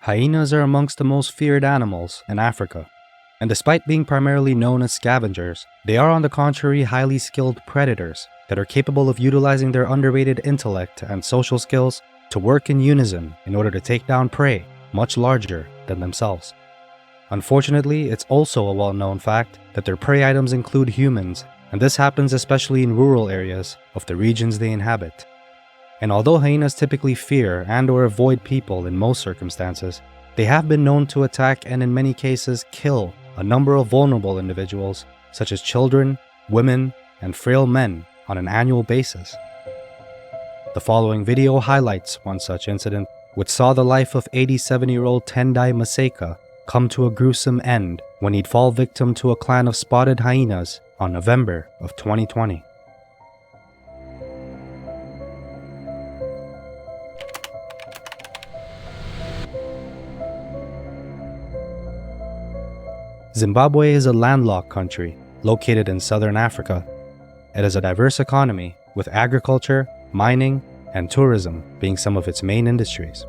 Hyenas are amongst the most feared animals in Africa, and despite being primarily known as scavengers, they are on the contrary highly skilled predators that are capable of utilizing their underrated intellect and social skills to work in unison in order to take down prey much larger than themselves. Unfortunately, it's also a well-known fact that their prey items include humans, and this happens especially in rural areas of the regions they inhabit. And although hyenas typically fear and/or avoid people in most circumstances, they have been known to attack and in many cases kill a number of vulnerable individuals such as children, women, and frail men on an annual basis. The following video highlights one such incident, which saw the life of 87-year-old Tendai Maseka come to a gruesome end when he'd fall victim to a clan of spotted hyenas on November of 2020. Zimbabwe is a landlocked country located in southern Africa. It has a diverse economy with agriculture, mining, and tourism being some of its main industries.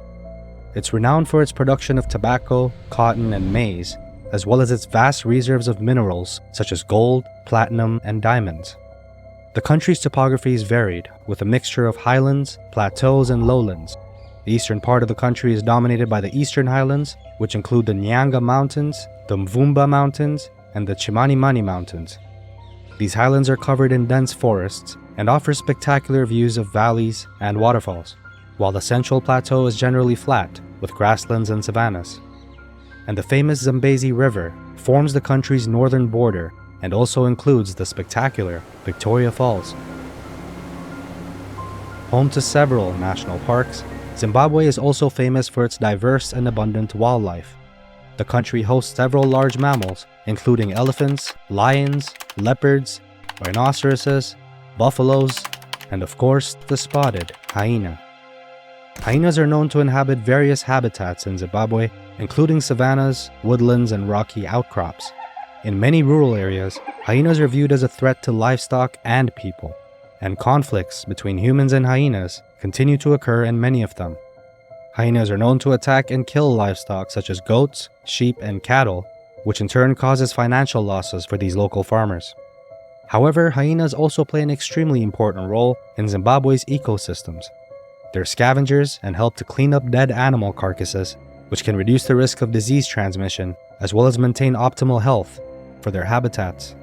It's renowned for its production of tobacco, cotton, and maize, as well as its vast reserves of minerals such as gold, platinum, and diamonds. The country's topography is varied, with a mixture of highlands, plateaus, and lowlands. The eastern part of the country is dominated by the Eastern Highlands, which include the Nyanga Mountains, the Mvumba Mountains, and the Chimanimani Mountains. These highlands are covered in dense forests and offer spectacular views of valleys and waterfalls, while the central plateau is generally flat, with grasslands and savannas. And the famous Zambezi River forms the country's northern border and also includes the spectacular Victoria Falls. Home to several national parks, Zimbabwe is also famous for its diverse and abundant wildlife. The country hosts several large mammals, including elephants, lions, leopards, rhinoceroses, buffaloes, and of course, the spotted hyena. Hyenas are known to inhabit various habitats in Zimbabwe, including savannas, woodlands, and rocky outcrops. In many rural areas, hyenas are viewed as a threat to livestock and people, and conflicts between humans and hyenas continue to occur in many of them. Hyenas are known to attack and kill livestock such as goats, sheep, and cattle, which in turn causes financial losses for these local farmers. However, hyenas also play an extremely important role in Zimbabwe's ecosystems. They're scavengers and help to clean up dead animal carcasses, which can reduce the risk of disease transmission as well as maintain optimal health for their habitats.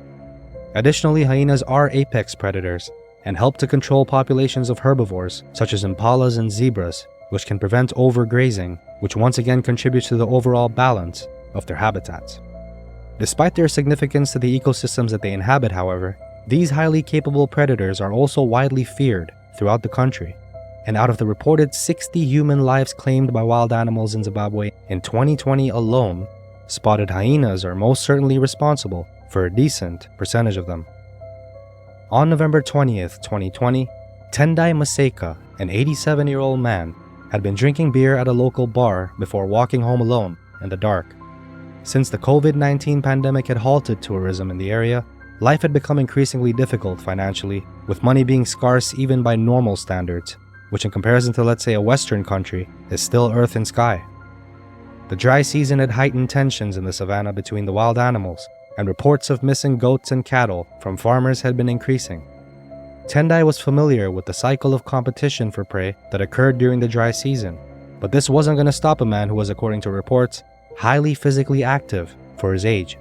Additionally, hyenas are apex predators and help to control populations of herbivores such as impalas and zebras, which can prevent overgrazing, which once again contributes to the overall balance of their habitats. Despite their significance to the ecosystems that they inhabit, however, these highly capable predators are also widely feared throughout the country. And out of the reported 60 human lives claimed by wild animals in Zimbabwe in 2020 alone, spotted hyenas are most certainly responsible for a decent percentage of them. On November 20th, 2020, Tendai Maseka, an 87-year-old man, had been drinking beer at a local bar before walking home alone in the dark. Since the COVID-19 pandemic had halted tourism in the area, life had become increasingly difficult financially, with money being scarce even by normal standards, which in comparison to, let's say, a Western country, is still earth and sky. The dry season had heightened tensions in the savannah between the wild animals, and reports of missing goats and cattle from farmers had been increasing. Tendai was familiar with the cycle of competition for prey that occurred during the dry season, but this wasn't going to stop a man who was, according to reports, highly physically active for his age.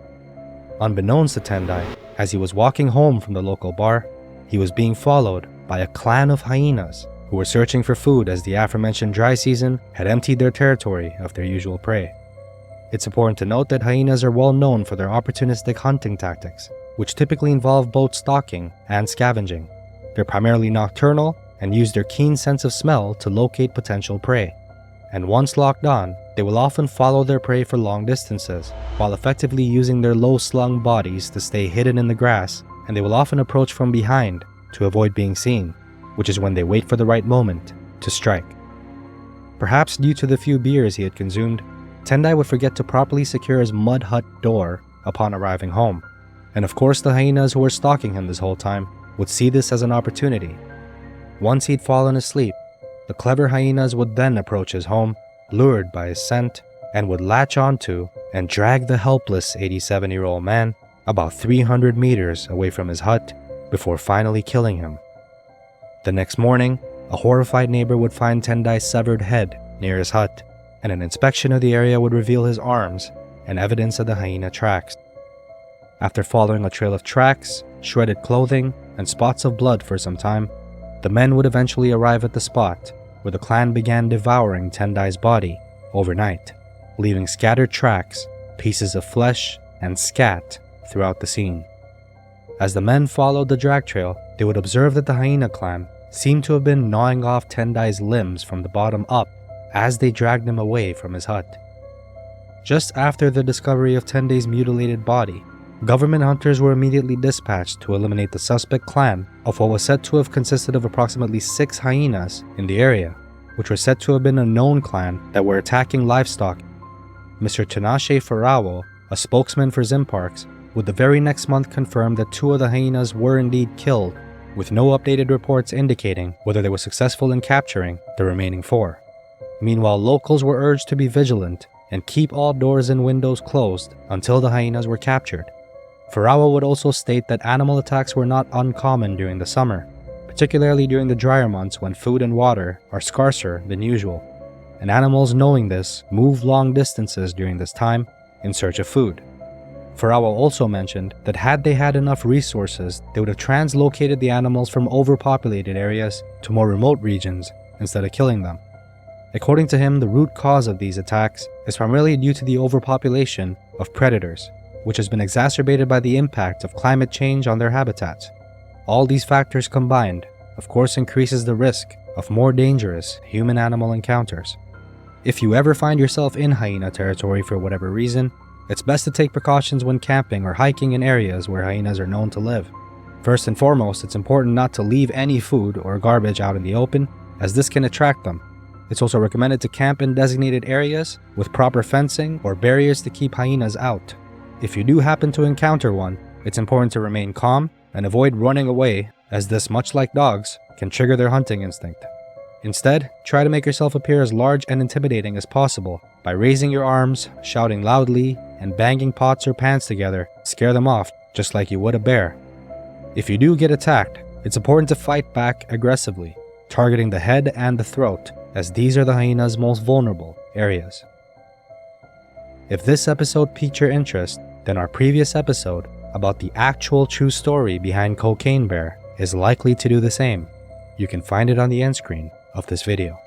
Unbeknownst to Tendai, as he was walking home from the local bar, he was being followed by a clan of hyenas who were searching for food as the aforementioned dry season had emptied their territory of their usual prey. It's important to note that hyenas are well known for their opportunistic hunting tactics, which typically involve both stalking and scavenging. They're primarily nocturnal and use their keen sense of smell to locate potential prey. And once locked on, they will often follow their prey for long distances, while effectively using their low-slung bodies to stay hidden in the grass, and they will often approach from behind to avoid being seen, which is when they wait for the right moment to strike. Perhaps due to the few beers he had consumed, Tendai would forget to properly secure his mud hut door upon arriving home. And of course, the hyenas who were stalking him this whole time would see this as an opportunity. Once he'd fallen asleep, the clever hyenas would then approach his home, lured by his scent, and would latch onto and drag the helpless 87-year-old man about 300 meters away from his hut before finally killing him. The next morning, a horrified neighbor would find Tendai's severed head near his hut, and an inspection of the area would reveal his arms and evidence of the hyena tracks. After following a trail of tracks, shredded clothing, and spots of blood for some time, the men would eventually arrive at the spot where the clan began devouring Tendai's body overnight, leaving scattered tracks, pieces of flesh, and scat throughout the scene. As the men followed the drag trail, they would observe that the hyena clan seemed to have been gnawing off Tendai's limbs from the bottom up as they dragged him away from his hut. Just after the discovery of Tendai's mutilated body, government hunters were immediately dispatched to eliminate the suspect clan of what was said to have consisted of approximately 6 hyenas in the area, which were said to have been a known clan that were attacking livestock. Mr. Tinashe Farawo, a spokesman for Zimparks, would the very next month confirm that 2 of the hyenas were indeed killed, with no updated reports indicating whether they were successful in capturing the remaining 4. Meanwhile, locals were urged to be vigilant and keep all doors and windows closed until the hyenas were captured. Farawa would also state that animal attacks were not uncommon during the summer, particularly during the drier months when food and water are scarcer than usual, and animals, knowing this, move long distances during this time in search of food. Farawa also mentioned that had they had enough resources, they would have translocated the animals from overpopulated areas to more remote regions instead of killing them. According to him, the root cause of these attacks is primarily due to the overpopulation of predators, which has been exacerbated by the impact of climate change on their habitats. All these factors combined, of course, increases the risk of more dangerous human-animal encounters. If you ever find yourself in hyena territory for whatever reason, it's best to take precautions when camping or hiking in areas where hyenas are known to live. First and foremost, it's important not to leave any food or garbage out in the open, as this can attract them. It's also recommended to camp in designated areas with proper fencing or barriers to keep hyenas out. If you do happen to encounter one, it's important to remain calm and avoid running away, as this, much like dogs, can trigger their hunting instinct. Instead, try to make yourself appear as large and intimidating as possible by raising your arms, shouting loudly, and banging pots or pans together to scare them off, just like you would a bear. If you do get attacked, it's important to fight back aggressively, targeting the head and the throat, as these are the hyena's most vulnerable areas. If this episode piqued your interest, then our previous episode about the actual true story behind Cocaine Bear is likely to do the same. You can find it on the end screen of this video.